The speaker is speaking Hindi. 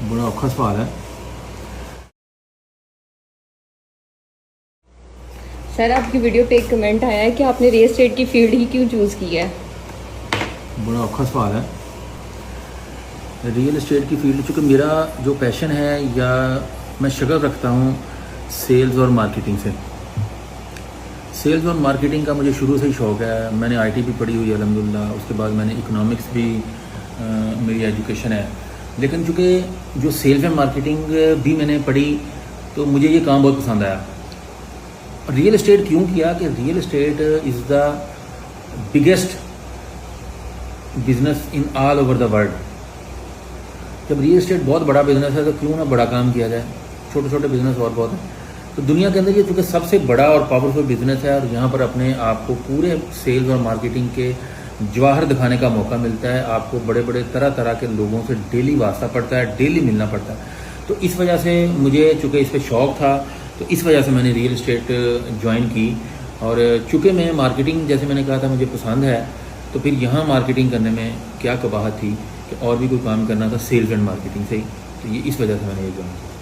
बड़ा औखा सवाल है। सर, आपकी वीडियो पे एक कमेंट आया है कि आपने रियल एस्टेट की फील्ड ही क्यों चूज़ की है। बड़ा औखा सवाल है। रियल इस्टेट की फील्ड, चूँकि मेरा जो पैशन है या मैं शक्ल रखता हूँ सेल्स और मार्केटिंग से। सेल्स और मार्केटिंग का मुझे शुरू से ही शौक़ है। मैंने आईटी भी पढ़ी हुई है अल्हम्दुलिल्लाह, उसके बाद मैंने इकोनॉमिक्स भी मेरी एजुकेशन है। लेकिन चूँकि जो सेल्स एंड मार्केटिंग भी मैंने पढ़ी तो मुझे ये काम बहुत पसंद आया। रियल इस्टेट क्यों किया कि real estate is the biggest business in all over the world. जब रियल इस्टेट बहुत बड़ा बिजनेस है तो क्यों ना बड़ा काम किया जाए। छोटे छोटे बिजनेस और बहुत हैं, तो दुनिया के अंदर ये चूँकि सबसे बड़ा और पावरफुल बिजनेस है और यहाँ पर अपने आप को पूरे सेल्स और मार्केटिंग के जवाहर दिखाने का मौका मिलता है। आपको बड़े बड़े तरह तरह के लोगों से डेली वास्ता पड़ता है, डेली मिलना पड़ता है। तो इस वजह से मुझे चूँकि इस पर शौक़ था तो इस वजह से मैंने रियल इस्टेट ज्वाइन की। और चूँकि मैं मार्केटिंग, जैसे मैंने कहा था, मुझे पसंद है, तो फिर यहाँ मार्केटिंग करने में क्या कबाहत थी कि और भी कोई काम करना था सेल्स एंड मार्केटिंग से ही। तो ये इस वजह से मैंने ये ज्वाइन किया।